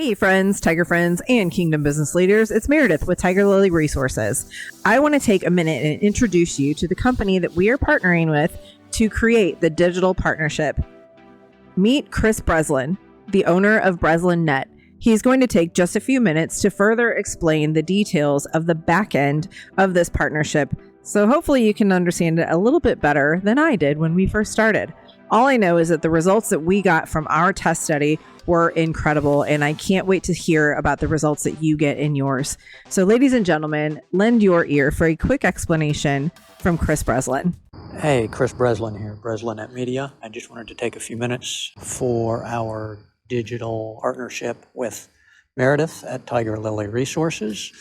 Hey friends, Tiger friends, and Kingdom business leaders, it's Meredith with Tigerlili Resources. I want to take a minute and introduce you to the company that we are partnering with to create the digital partnership. Meet Chris Breslin, the owner of BreslinNet. He's going to take just a few minutes to further explain the details of the back end of this partnership, so hopefully you can understand it a little bit better than I did when we first started. All I know is that the results that we got from our test study were incredible, and I can't wait to hear about the results that you get in yours. So ladies and gentlemen, lend your ear for a quick explanation from Chris Breslin. Hey, Chris Breslin here, BreslinNet Media. I just wanted to take a few minutes for our digital partnership with Meredith at Tigerlili Resources.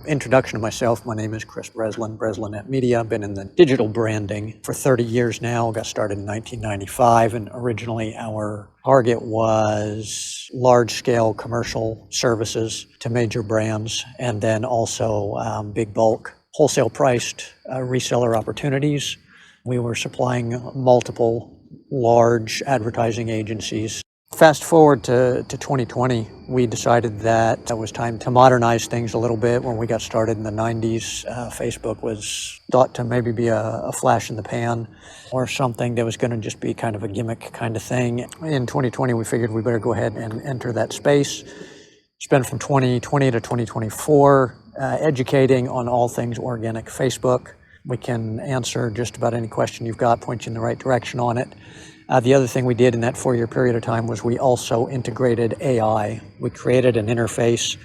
Introduction to myself, my name is Chris Breslin, BreslinNet Media. I've been in the digital branding for 30 years now. Got started in 1995, and originally our target was large-scale commercial services to major brands, and then also big bulk, wholesale-priced reseller opportunities. We were supplying multiple large advertising agencies. Fast forward to 2020, we decided that it was time to modernize things a little bit. When we got started in the 90s, Facebook was thought to maybe be a flash in the pan or something that was going to just be kind of a gimmick kind of thing. In 2020, we figured we better go ahead and enter that space. Spent from 2020 to 2024 educating on all things organic Facebook. We can answer just about any question you've got, point you in the right direction on it. The other thing we did in that 4-year period of time was we also integrated AI. We created an interface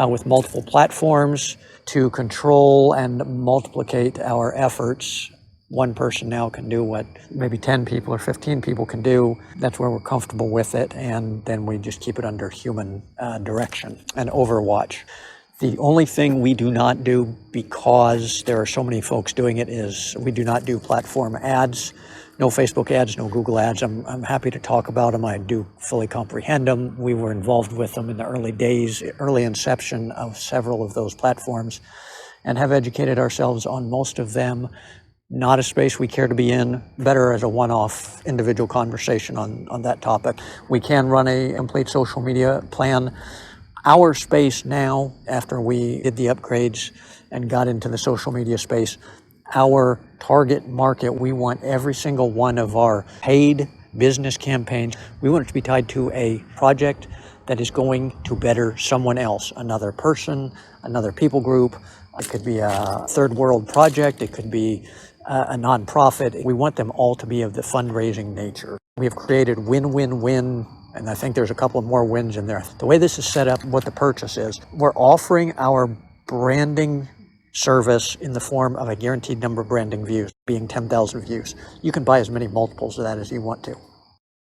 with multiple platforms to control and multiplicate our efforts. One person now can do what maybe 10 people or 15 people can do. That's where we're comfortable with it, and then we just keep it under human direction and overwatch. The only thing we do not do, because there are so many folks doing it, is we do not do platform ads. No Facebook ads, no Google ads. I'm happy to talk about them. I do fully comprehend them. We were involved with them in the early days, early inception of several of those platforms, and have educated ourselves on most of them. Not a space we care to be in. Better as a one-off individual conversation on that topic. We can run a complete social media plan. Our space now, after we did the upgrades and got into the social media space, our target market, we want every single one of our paid business campaigns, we want it to be tied to a project that is going to better someone else, another person, another people group. It could be a third world project. It could be a nonprofit. We want them all to be of the fundraising nature. We have created win-win-win, and I think there's a couple of more wins in there. The way this is set up, what the purchase is, we're offering our branding service in the form of a guaranteed number of branding views, being 10,000 views. You can buy as many multiples of that as you want to.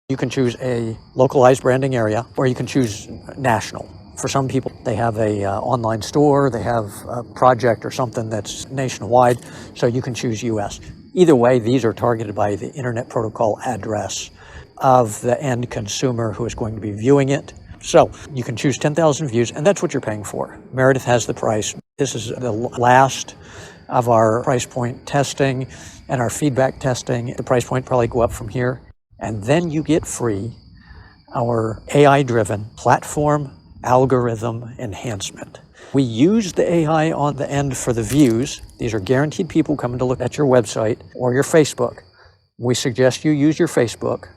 You can choose a localized branding area, or you can choose national. For some people, they have a online store, they have a project or something that's nationwide, so you can choose US. Either way, these are targeted by the Internet Protocol address of the end consumer who is going to be viewing it. So you can choose 10,000 views, and that's what you're paying for. Meredith has the price. This is the last of our price point testing and our feedback testing. The price point probably go up from here. And then you get free our AI-driven platform algorithm enhancement. We use the AI on the end for the views. These are guaranteed people coming to look at your website or your Facebook. We suggest you use your Facebook.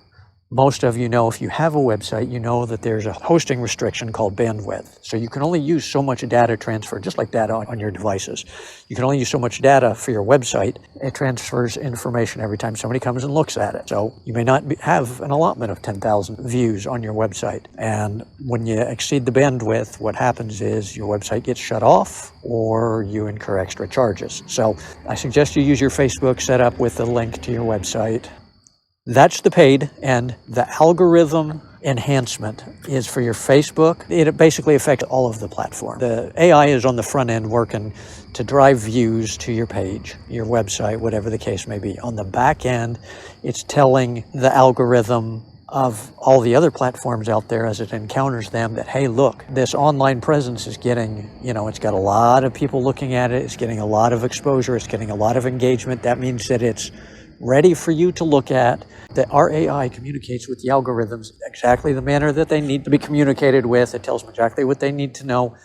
Most of you know, if you have a website, you know that there's a hosting restriction called bandwidth. So you can only use so much data transfer, just like data on your devices. You can only use so much data for your website. It transfers information every time somebody comes and looks at it. So you may not have an allotment of 10,000 views on your website. And when you exceed the bandwidth, what happens is your website gets shut off or you incur extra charges. So I suggest you use your Facebook set up with a link to your website. That's the paid, and the algorithm enhancement is for your Facebook. It basically affects all of the platform. The AI is on the front end working to drive views to your page, your website, whatever the case may be. On the back end, it's telling the algorithm of all the other platforms out there as it encounters them that, hey, look, this online presence is getting, it's got a lot of people looking at it. It's getting a lot of exposure. It's getting a lot of engagement. That means that it's ready for you to look at. That our AI communicates with the algorithms exactly the manner that they need to be communicated with. It tells them exactly what they need to know.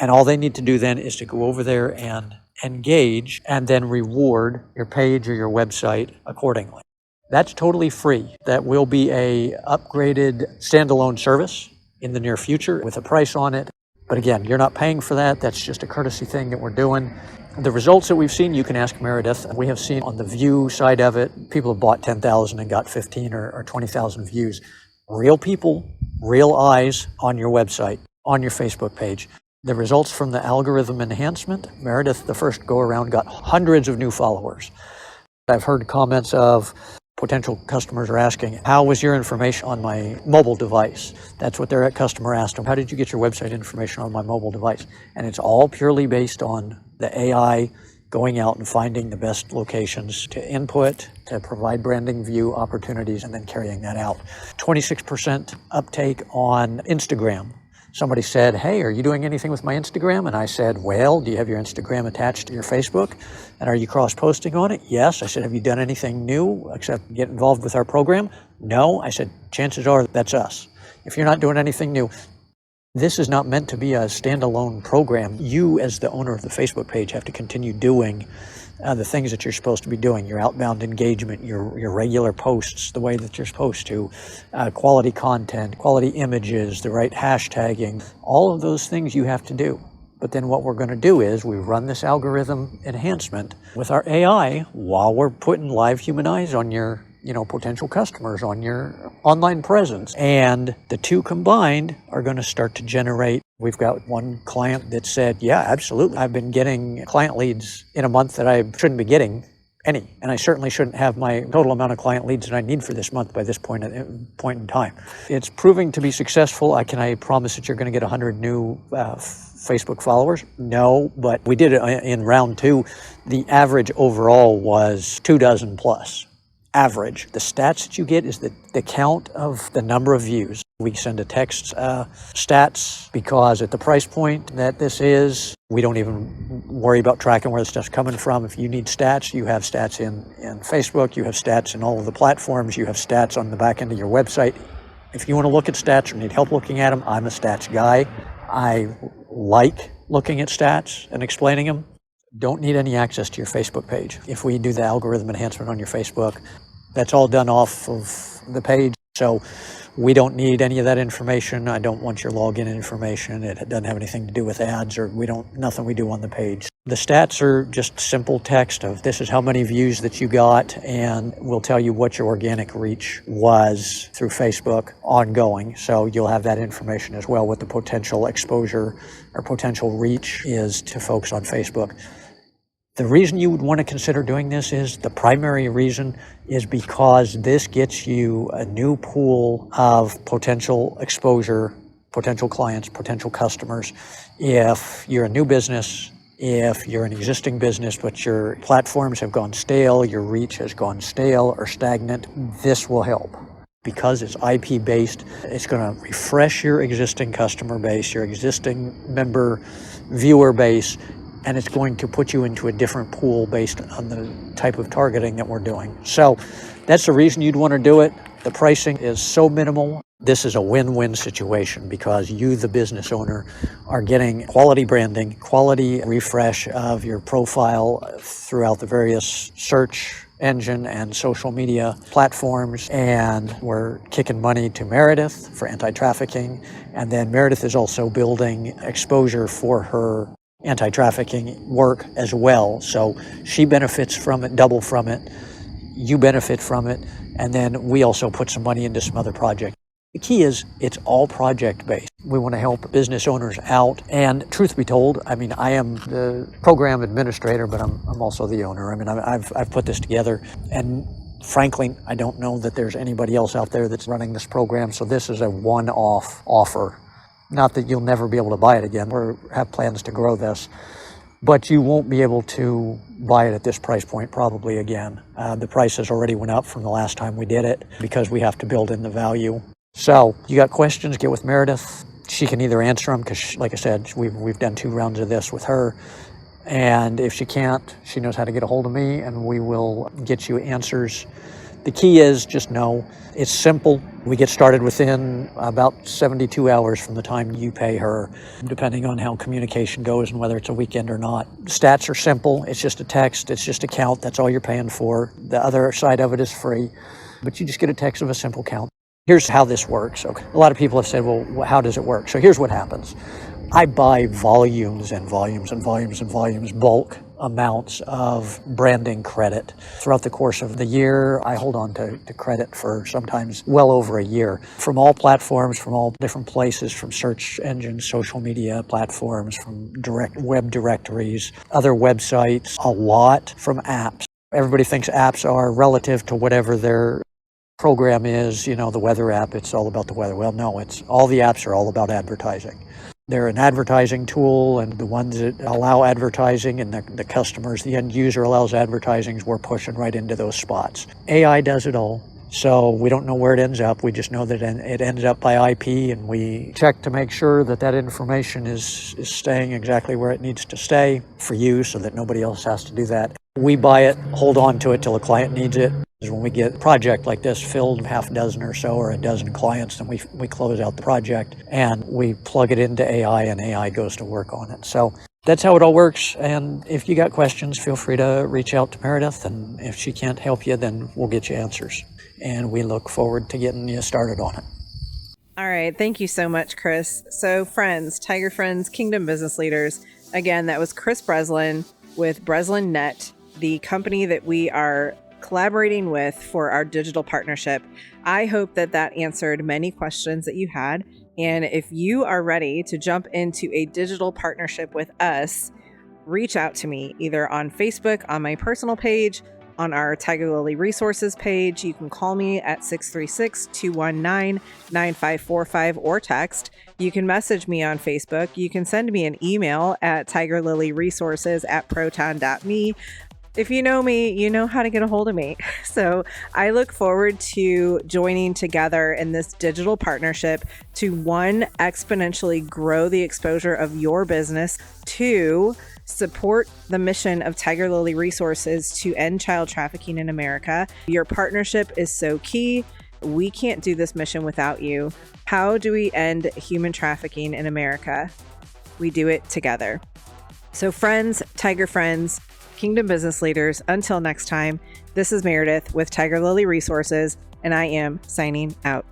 And all they need to do then is to go over there and engage and then reward your page or your website accordingly. That's totally free. That will be a upgraded standalone service in the near future with a price on it. But again, you're not paying for that. That's just a courtesy thing that we're doing. The results that we've seen, you can ask Meredith. We have seen on the view side of it, people have bought 10,000 and got 15 or 20,000 views. Real people, real eyes on your website, on your Facebook page. The results from the algorithm enhancement, Meredith, the first go around, got hundreds of new followers. I've heard comments of potential customers are asking, how was your information on my mobile device? That's what their customer asked them. How did you get your website information on my mobile device? And it's all purely based on the AI going out and finding the best locations to input, to provide branding view opportunities, and then carrying that out. 26% uptake on Instagram. Somebody said, hey, are you doing anything with my Instagram? And I said, well, do you have your Instagram attached to your Facebook? And are you cross-posting on it? Yes. I said, have you done anything new except get involved with our program? No. I said, chances are that's us. If you're not doing anything new, this is not meant to be a standalone program. You, as the owner of the Facebook page, have to continue doing the things that you're supposed to be doing, your outbound engagement, your regular posts, the way that you're supposed to, quality content, quality images, the right hashtagging, all of those things you have to do. But then what we're going to do is we run this algorithm enhancement with our AI while we're putting live human eyes on your potential customers, on your online presence. And the two combined are going to start to generate. We've got one client that said, yeah, absolutely. I've been getting client leads in a month that I shouldn't be getting any. And I certainly shouldn't have my total amount of client leads that I need for this month by this point in time. It's proving to be successful. Can I promise that you're going to get 100 new Facebook followers? No, but we did it in round 2. The average overall was 24 plus. Average. The stats that you get is the count of the number of views. We send a text stats because at the price point that this is, we don't even worry about tracking where the stuff's coming from. If you need stats, you have stats in Facebook, you have stats in all of the platforms, you have stats on the back end of your website. If you want to look at stats or need help looking at them, I'm a stats guy. I like looking at stats and explaining them. Don't need any access to your Facebook page. If we do the algorithm enhancement on your Facebook, that's all done off of the page. So we don't need any of that information. I don't want your login information. It doesn't have anything to do with ads or nothing we do on the page. The stats are just simple text of this is how many views that you got, and we'll tell you what your organic reach was through Facebook ongoing. So you'll have that information as well, what the potential exposure or potential reach is to folks on Facebook. The reason you would want to consider doing this is the primary reason is because this gets you a new pool of potential exposure, potential clients, potential customers. If you're a new business, if you're an existing business, but your platforms have gone stale, your reach has gone stale or stagnant, this will help. Because it's IP based, it's going to refresh your existing customer base, your existing member viewer base, and it's going to put you into a different pool based on the type of targeting that we're doing. So that's the reason you'd want to do it. The pricing is so minimal. This is a win-win situation because you, the business owner, are getting quality branding, quality refresh of your profile throughout the various search engine and social media platforms, and we're kicking money to Meredith for anti-trafficking, and then Meredith is also building exposure for her anti-trafficking work as well. So she benefits from it, double from it, you benefit from it, and then we also put some money into some other projects. The key is it's all project-based. We want to help business owners out, and truth be told, I am the program administrator, but I'm also the owner. I've put this together, and frankly, I don't know that there's anybody else out there that's running this program, so this is a one-off offer. Not that you'll never be able to buy it again. We have plans to grow this, but you won't be able to buy it at this price point probably again. The price has already went up from the last time we did it because we have to build in the value. So you got questions, get with Meredith. She can either answer them because, like I said, we've done 2 rounds of this with her, And if she can't, she knows how to get a hold of me, and we will get you answers. The key is just know it's simple. We get started within about 72 hours from the time you pay her, depending on how communication goes and whether it's a weekend or not. Stats are simple. It's just a text. It's just a count. That's all you're paying for. The other side of it is free, but you just get a text of a simple count. Here's how this works. Okay. A lot of people have said, well, how does it work? So here's what happens. I buy volumes and volumes and volumes and volumes, bulk amounts of branding credit. Throughout the course of the year, I hold on to credit for sometimes well over a year from all platforms, from all different places, from search engines, social media platforms, from direct web directories, other websites, a lot from apps. Everybody thinks apps are relative to whatever their program is, the weather app, it's all about the weather. Well, no, all the apps are all about advertising. They're an advertising tool, and the ones that allow advertising and the customers, the end user allows advertising, we're pushing right into those spots. AI does it all. So we don't know where it ends up. We just know that it ended up by IP, and we check to make sure that information is staying exactly where it needs to stay for you so that nobody else has to do that. We buy it, hold on to it till a client needs it. When we get a project like this filled, half a dozen or so or a dozen clients, then we close out the project and we plug it into AI, and AI goes to work on it. So that's how it all works. And if you got questions, feel free to reach out to Meredith. And if she can't help you, then we'll get you answers. And we look forward to getting you started on it. All right. Thank you so much, Chris. So friends, Tiger friends, Kingdom business leaders, again, that was Chris Breslin with BreslinNet, the company that we are collaborating with for our digital partnership. I hope that answered many questions that you had. And if you are ready to jump into a digital partnership with us, reach out to me either on Facebook, on my personal page, on our Tigerlili Resources page. You can call me at 636-219-9545 or text. You can message me on Facebook. You can send me an email at tigerliliresources@proton.me. If you know me, you know how to get a hold of me. So I look forward to joining together in this digital partnership to, one, exponentially grow the exposure of your business, two, support the mission of Tigerlili Resources to end child trafficking in America. Your partnership is so key. We can't do this mission without you. How do we end human trafficking in America? We do it together. So friends, Tiger friends, Kingdom business leaders, until next time, this is Meredith with Tigerlili Resources, and I am signing out.